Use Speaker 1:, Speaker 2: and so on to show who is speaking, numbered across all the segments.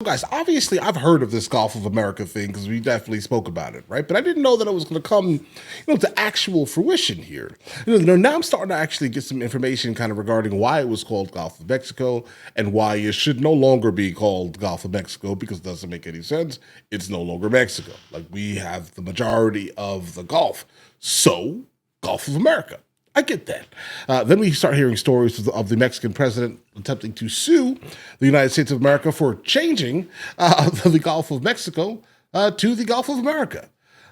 Speaker 1: guys, obviously I've heard of this Gulf of America thing because we definitely spoke about it, right? But I didn't know that it was going to come, to actual fruition here. Now I'm starting to actually get some information kind of regarding why it was called Gulf of Mexico and why it should no longer be called Gulf of Mexico, because it doesn't make any sense. It's no longer Mexico. Like, we have the majority of the Gulf. So, Gulf of America. I get that. Then we start hearing stories of the Mexican president attempting to sue the United States of America for changing the Gulf of Mexico to the Gulf of America.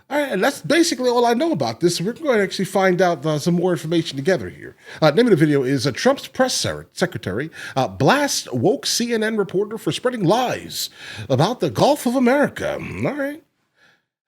Speaker 1: All right, and that's basically all I know about this. We're going to actually find out some more information together here. Name of the video is Trump's press secretary blasts woke CNN reporter for spreading lies about the Gulf of America. All right.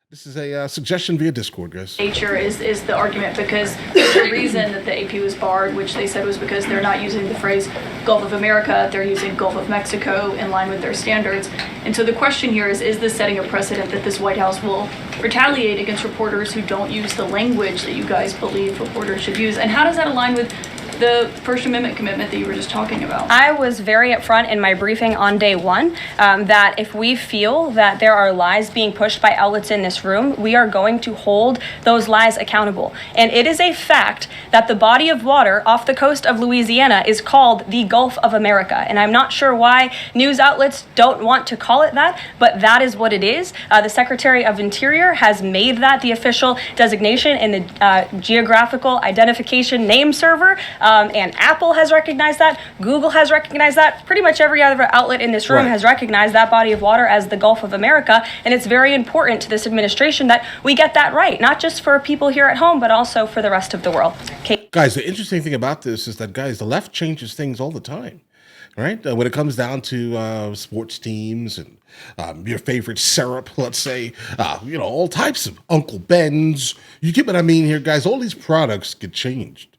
Speaker 1: This is a suggestion via Discord, guys.
Speaker 2: Nature is the argument, because the reason that the AP was barred, which they said was because they're not using the phrase Gulf of America, they're using Gulf of Mexico in line with their standards. And so the question here is this setting a precedent that this White House will retaliate against reporters who don't use the language that you guys believe reporters should use? And how does that align with the First Amendment commitment that you were just talking about?
Speaker 3: I was very upfront in my briefing on day one that if we feel that there are lies being pushed by outlets in this room, we are going to hold those lies accountable. And it is a fact that the body of water off the coast of Louisiana is called the Gulf of America. And I'm not sure why news outlets don't want to call it that, but that is what it is. The Secretary of Interior has made that the official designation in the Geographical Identification Name Server. And Apple has recognized that. Google has recognized that. Pretty much every other outlet in this room has recognized that body of water as the Gulf of America. And it's very important to this administration that we get that right, not just for people here at home, but also for the rest of the world. Okay.
Speaker 1: Guys, the interesting thing about this is that, guys, the left changes things all the time, right? When it comes down to sports teams and your favorite syrup, let's say, all types of Uncle Ben's. You get what I mean here, guys? All these products get changed.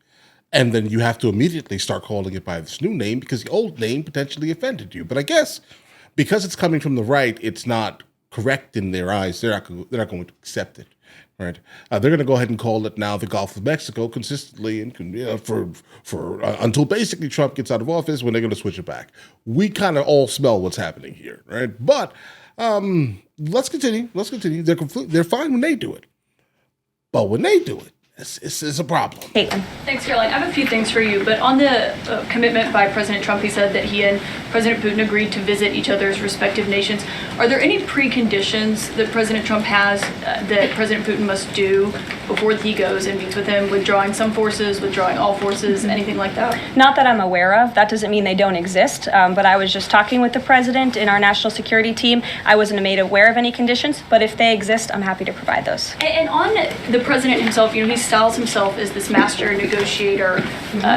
Speaker 1: And then you have to immediately start calling it by this new name because the old name potentially offended you. But I guess because it's coming from the right, it's not correct in their eyes. They're not going to accept it, right? They're going to go ahead and call it now the Gulf of Mexico consistently and until basically Trump gets out of office, when they're going to switch it back. We kind of all smell what's happening here, right? But let's continue. They're fine when they do it, but when they do it, it's a problem.
Speaker 2: Thanks, Caroline. I have a few things for you, but on the commitment by President Trump, he said that he and President Putin agreed to visit each other's respective nations. Are there any preconditions that President Trump has that President Putin must do before he goes and meets with him, withdrawing some forces, withdrawing all forces, anything like that?
Speaker 3: Not that I'm aware of. That doesn't mean they don't exist, but I was just talking with the president in our national security team. I wasn't made aware of any conditions, but if they exist, I'm happy to provide those.
Speaker 2: And on the president himself, he styles himself as this master negotiator.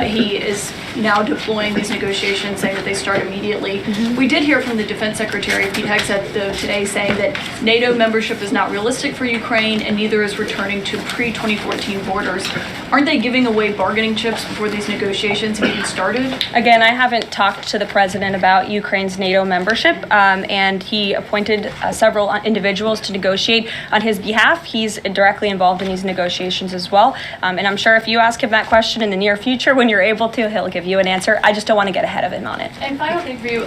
Speaker 2: He is now deploying these negotiations, saying that they start immediately. We did hear from the Defense Secretary, Pete Hegseth, today, saying that NATO membership is not realistic for Ukraine, and neither is returning to pre-2014 borders. Aren't they giving away bargaining chips before these negotiations have even started?
Speaker 3: Again, I haven't talked to the president about Ukraine's NATO membership, and he appointed several individuals to negotiate on his behalf. He's directly involved in these negotiations as well. And I'm sure if you ask him that question in the near future, when you're able to, he'll give you an answer. I just don't want to get ahead of him on it.
Speaker 2: And final thing for you,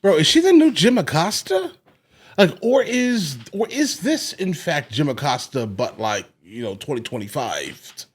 Speaker 1: Bro, is she the new Jim Acosta? Or is this in fact Jim Acosta, but 2025?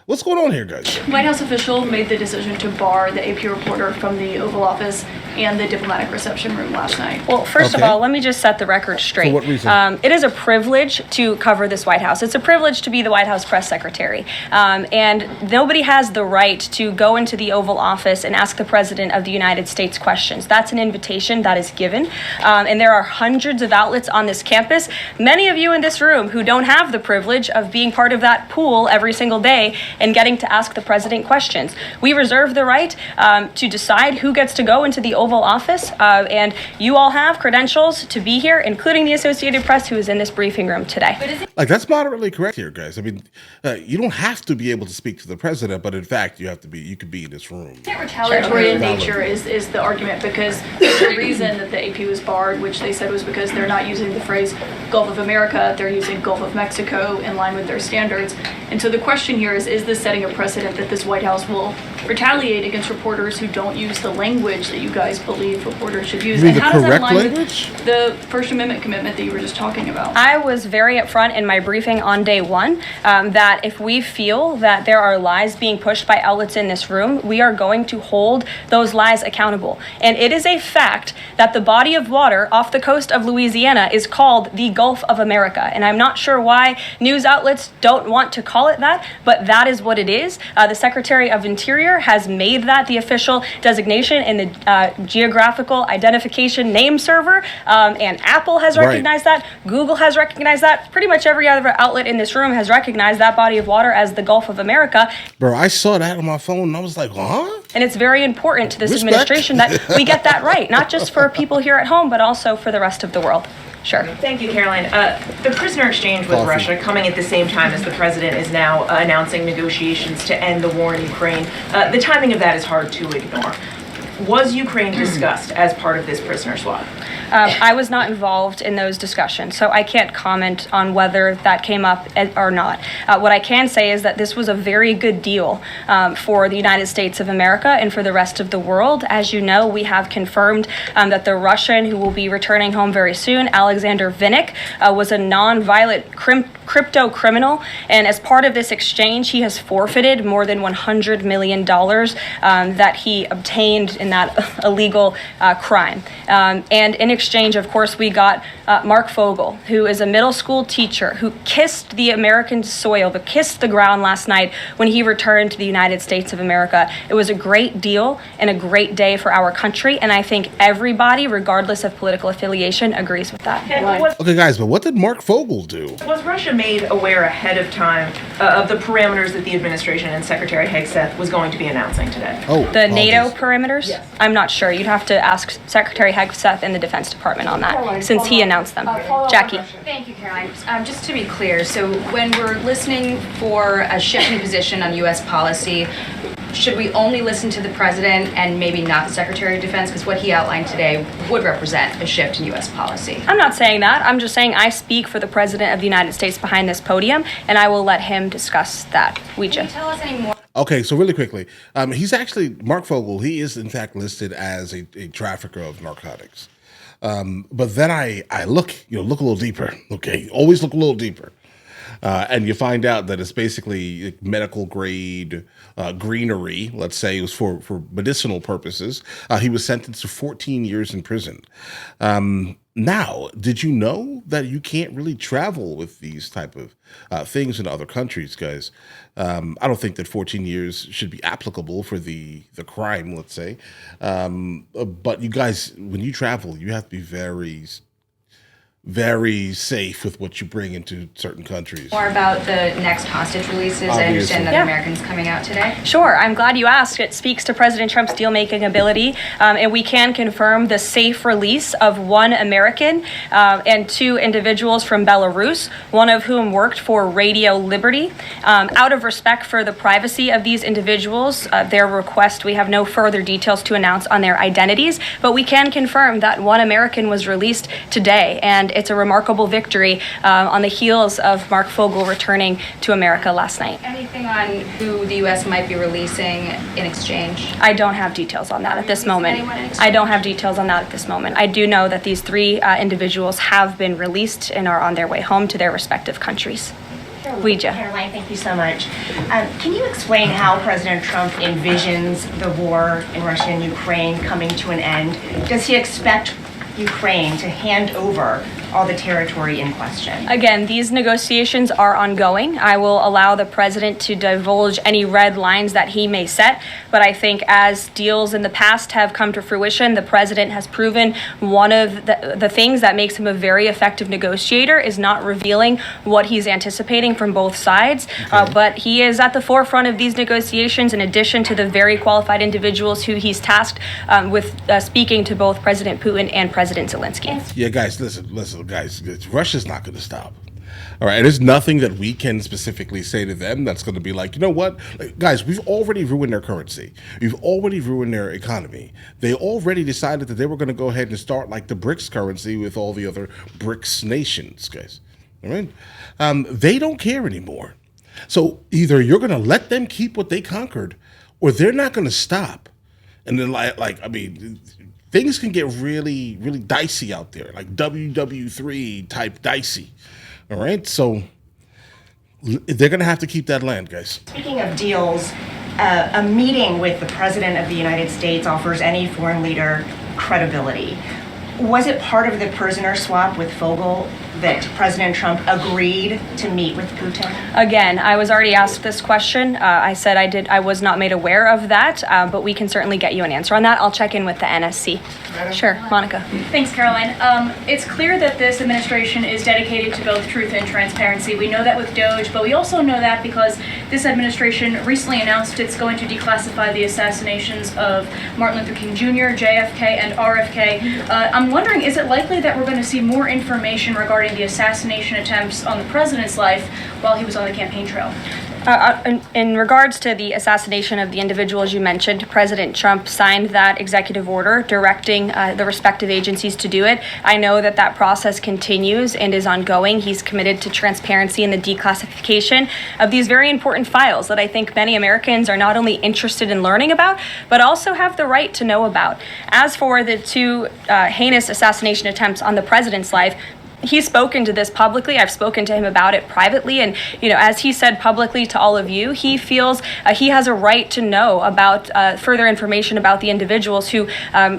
Speaker 1: What's going on here, guys?
Speaker 2: White House official made the decision to bar the AP reporter from the Oval Office and the diplomatic reception room last night.
Speaker 3: Well, first of all, let me just set the record straight.
Speaker 1: For what reason?
Speaker 3: It is a privilege to cover this White House. It's a privilege to be the White House press secretary. And nobody has the right to go into the Oval Office and ask the President of the United States questions. That's an invitation that is given. And there are hundreds of outlets on this campus, many of you in this room who don't have the privilege of being part of that pool every single day and getting to ask the president questions. We reserve the right to decide who gets to go into the Oval Office, and you all have credentials to be here, including the Associated Press, who is in this briefing room today.
Speaker 1: That's moderately correct here, guys. I mean, you don't have to be able to speak to the president, but in fact, you could be in this room.
Speaker 2: Retaliatory in nature is the argument, because the reason that the AP was barred, which they said was because they're not using the phrase Gulf of America, they're using Gulf of Mexico in line with their standards. And so the question here is this setting a precedent that this White House will retaliate against reporters who don't use the language that you guys guys believe reporters should use?
Speaker 1: You mean
Speaker 2: And
Speaker 1: the
Speaker 2: how does that
Speaker 1: correct
Speaker 2: align
Speaker 1: language?
Speaker 2: with the First Amendment commitment that you were just talking about?
Speaker 3: I was very upfront in my briefing on day one that if we feel that there are lies being pushed by outlets in this room, we are going to hold those lies accountable. And it is a fact that the body of water off the coast of Louisiana is called the Gulf of America. And I'm not sure why news outlets don't want to call it that, but that is what it is. The Secretary of Interior has made that the official designation in the geographical identification name server, and Apple has recognized that. Google has recognized that. Pretty much every other outlet in this room has recognized that body of water as the Gulf of America.
Speaker 1: Bro, I saw that on my phone and I was like, huh?
Speaker 3: And it's very important to this
Speaker 1: Respect.
Speaker 3: administration that we get that right, not just for people here at home, but also for the rest of the world. Sure.
Speaker 4: Thank you, Caroline. The prisoner exchange with
Speaker 1: Coffee.
Speaker 4: Russia coming at the same time as the president is now announcing negotiations to end the war in Ukraine. The timing of that is hard to ignore. Was Ukraine discussed as part of this prisoner swap?
Speaker 3: I was not involved in those discussions, so I can't comment on whether that came up or not. What I can say is that this was a very good deal for the United States of America and for the rest of the world. As you know, we have confirmed that the Russian who will be returning home very soon, Alexander Vinnik, was a non-violent crypto criminal, and as part of this exchange, he has forfeited more than $100 million that he obtained in that illegal crime. And in exchange, of course, we got Mark Fogel, who is a middle school teacher who kissed the American soil, but kissed the ground last night when he returned to the United States of America. It was a great deal and a great day for our country, and I think everybody, regardless of political affiliation, agrees with that.
Speaker 4: And
Speaker 1: Okay, guys, but what did Mark Fogel do?
Speaker 4: was Russia made aware ahead of time of the parameters that the administration and Secretary Hegseth was going to be announcing today?
Speaker 1: Oh,
Speaker 3: The NATO
Speaker 1: apologies.
Speaker 3: perimeters?
Speaker 4: Yes.
Speaker 3: I'm not sure. You'd have to ask Secretary Hegseth in the Defense Department on that, since he announced them. Jackie.
Speaker 5: Thank you, Caroline. Just to be clear, so when we're listening for a shift in position on U.S. policy, should we only listen to the president and maybe not the Secretary of Defense? Because what he outlined today would represent a shift in U.S. policy.
Speaker 3: I'm not saying that. I'm just saying I speak for the President of the United States behind this podium, and I will let him discuss that.
Speaker 5: Can you tell us any more?
Speaker 1: Okay, so really quickly, he's actually, Mark Fogel, he is in fact listed as a trafficker of narcotics. But then I look a little deeper, okay? Always look a little deeper. And you find out that it's basically medical grade greenery, let's say. It was for medicinal purposes. He was sentenced to 14 years in prison. Now, did you know that you can't really travel with these type of things in other countries, guys? I don't think that 14 years should be applicable for the crime, let's say. But you guys, when you travel, you have to be very safe with what you bring into certain countries.
Speaker 5: More about the next hostage releases. I understand that
Speaker 3: Yeah.
Speaker 5: Americans coming out today.
Speaker 3: Sure, I'm glad you asked. It speaks to President Trump's deal-making ability, and we can confirm the safe release of one American and two individuals from Belarus, one of whom worked for Radio Liberty. Out of respect for the privacy of these individuals, their request, we have no further details to announce on their identities, but we can confirm that one American was released today, and it's a remarkable victory on the heels of Mark Fogel returning to America last night.
Speaker 5: Anything on who the U.S. might be releasing in exchange?
Speaker 3: I don't have details on that at this moment.
Speaker 5: Anyone in exchange?
Speaker 3: I don't have details on that at this moment. I do know that these three individuals have been released and are on their way home to their respective countries. Ouija.
Speaker 6: Caroline, thank you so much. Can you explain how President Trump envisions the war in Russia and Ukraine coming to an end? Does he expect Ukraine to hand over all the territory in question?
Speaker 3: Again, these negotiations are ongoing. I will allow the president to divulge any red lines that he may set, but I think as deals in the past have come to fruition, the president has proven one of the things that makes him a very effective negotiator is not revealing what he's anticipating from both sides, but he is at the forefront of these negotiations in addition to the very qualified individuals who he's tasked with speaking to both President Putin and President Zelensky.
Speaker 1: Yeah, guys, listen, guys, Russia's not going to stop. All right, and there's nothing that we can specifically say to them that's going to be like, you know what? Like, guys, we've already ruined their currency. We've already ruined their economy. They already decided that they were going to go ahead and start like the BRICS currency with all the other BRICS nations, guys. All right? They don't care anymore. So either you're going to let them keep what they conquered, or they're not going to stop. And then, things can get really, really dicey out there, like WW3 type dicey. All right, so they're going to have to keep that land, guys.
Speaker 6: Speaking of deals, a meeting with the President of the United States offers any foreign leader credibility. Was it part of the prisoner swap with Fogel that President Trump agreed to meet with Putin?
Speaker 3: Again, I was already asked this question. I said I was not made aware of that, but we can certainly get you an answer on that. I'll check in with the NSC. Sure, Monica.
Speaker 2: Thanks, Caroline. It's clear that this administration is dedicated to both truth and transparency. We know that with DOJ, but we also know that because this administration recently announced it's going to declassify the assassinations of Martin Luther King Jr., JFK, and RFK. I'm wondering, is it likely that we're going to see more information regarding the assassination attempts on the president's life while he was on the campaign trail?
Speaker 3: In regards to the assassination of the individuals you mentioned, President Trump signed that executive order directing the respective agencies to do it. I know that that process continues and is ongoing. He's committed to transparency in the declassification of these very important files that I think many Americans are not only interested in learning about, but also have the right to know about. As for the two heinous assassination attempts on the president's life, he's spoken to this publicly. I've spoken to him about it privately. And, as he said publicly to all of you, he feels he has a right to know about further information about the individuals who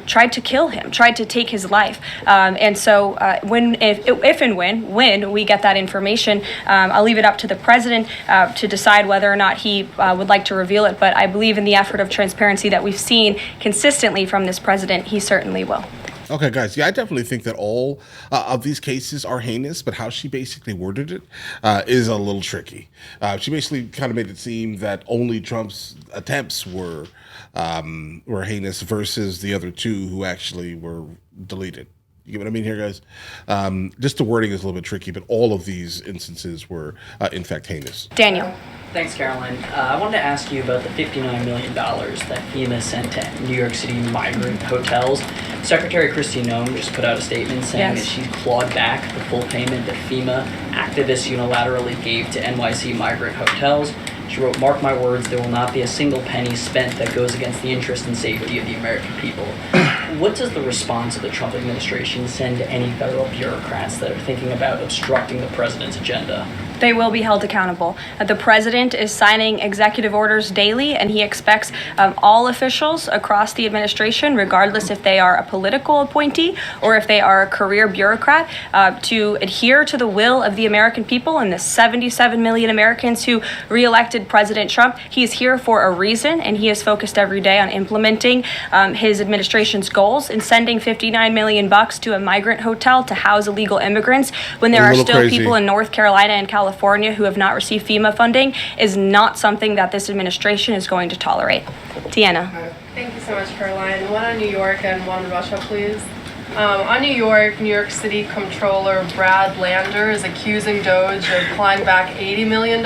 Speaker 3: tried to kill him, tried to take his life. And so if and when we get that information, I'll leave it up to the president to decide whether or not he would like to reveal it. But I believe in the effort of transparency that we've seen consistently from this president, he certainly will.
Speaker 1: Okay, guys. Yeah, I definitely think that all of these cases are heinous, but how she basically worded it is a little tricky. She basically kind of made it seem that only Trump's attempts were heinous versus the other two who actually were deleted. You get what I mean here, guys? Just the wording is a little bit tricky, but all of these instances were, in fact, heinous.
Speaker 3: Daniel.
Speaker 7: Thanks, Caroline. I wanted to ask you about the $59 million that FEMA sent to New York City migrant hotels. Secretary Kristi Noem just put out a statement saying that she clawed back the full payment that FEMA activists unilaterally gave to NYC migrant hotels. She wrote, "Mark my words, there will not be a single penny spent that goes against the interest and safety of the American people." What does the response of the Trump administration send to any federal bureaucrats that are thinking about obstructing the president's agenda?
Speaker 3: They will be held accountable. The president is signing executive orders daily, and he expects all officials across the administration, regardless if they are a political appointee or if they are a career bureaucrat, to adhere to the will of the American people and the 77 million Americans who reelected President Trump. He is here for a reason, and he is focused every day on implementing his administration's goals and sending $59 million to a migrant hotel to house illegal immigrants when there are still
Speaker 1: crazy.
Speaker 3: people in North Carolina and California who have not received FEMA funding is not something that this administration is going to tolerate. Deanna.
Speaker 8: Thank you so much, Caroline. One on New York and one on Russia, please. On New York City Comptroller Brad Lander is accusing DOJ of clawing back $80 million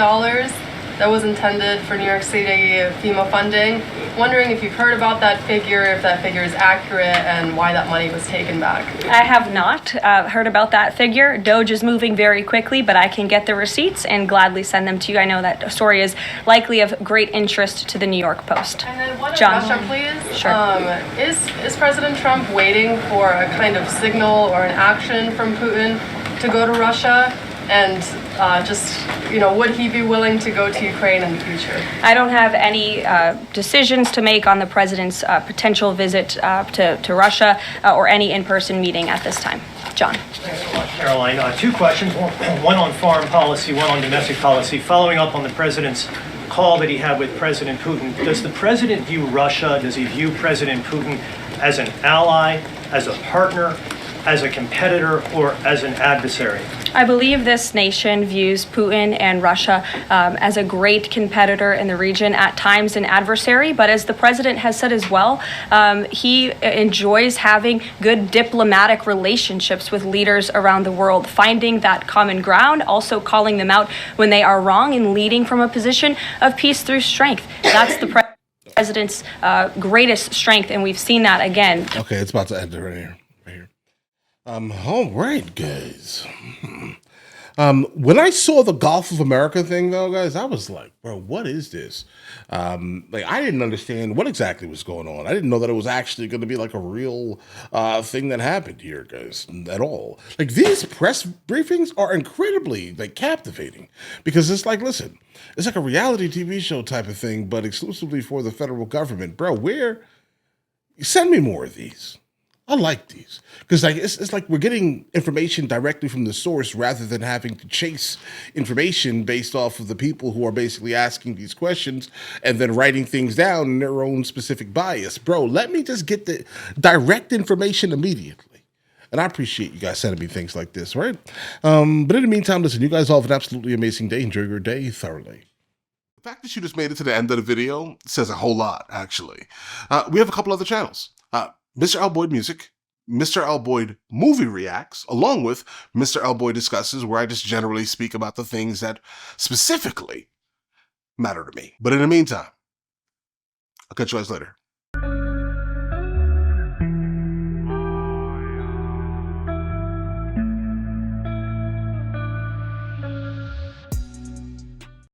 Speaker 8: that was intended for New York City FEMA funding. Wondering if you've heard about that figure, if that figure is accurate, and why that money was taken back.
Speaker 3: I have not heard about that figure. DOJ is moving very quickly, but I can get the receipts and gladly send them to you. I know that story is likely of great interest to the New York Post.
Speaker 8: And then one on
Speaker 3: John.
Speaker 8: Russia, please.
Speaker 3: Sure.
Speaker 8: Is President Trump waiting for a kind of signal or an action from Putin to go to Russia? And would he be willing to go to Ukraine in the future?
Speaker 3: I don't have any decisions to make on the president's potential visit to Russia or any in-person meeting at this time. John.
Speaker 9: Thanks a lot, Caroline. Two questions, one on foreign policy, one on domestic policy. Following up on the president's call that he had with President Putin, does the president view Russia, does he view President Putin as an ally, as a partner, as a competitor, or as an adversary?
Speaker 3: I believe this nation views Putin and Russia as a great competitor in the region, at times an adversary, but as the president has said as well, he enjoys having good diplomatic relationships with leaders around the world, finding that common ground, also calling them out when they are wrong, and leading from a position of peace through strength. That's the president's greatest strength, and we've seen that again.
Speaker 1: Okay, it's about to end right here. All right, guys. When I saw the Gulf of America thing, though, guys, I was like, bro, what is this? Like, I didn't understand what exactly was going on. I didn't know that it was actually going to be like a real thing that happened here, guys, at all. Like, these press briefings are incredibly like captivating because it's like, listen, it's like a reality TV show type of thing, but exclusively for the federal government, bro. Send me more of these. I like these because like it's like we're getting information directly from the source rather than having to chase information based off of the people who are basically asking these questions and then writing things down in their own specific bias. Bro, let me just get the direct information immediately. And I appreciate you guys sending me things like this, right? But in the meantime, listen, you guys all have an absolutely amazing day. Enjoy your day thoroughly. The fact that you just made it to the end of the video says a whole lot, actually. We have a couple other channels. MrLboyd Music, MrLboyd Movie Reacts, along with MrLboyd Discusses, where I just generally speak about the things that specifically matter to me. But in the meantime, I'll catch you guys later.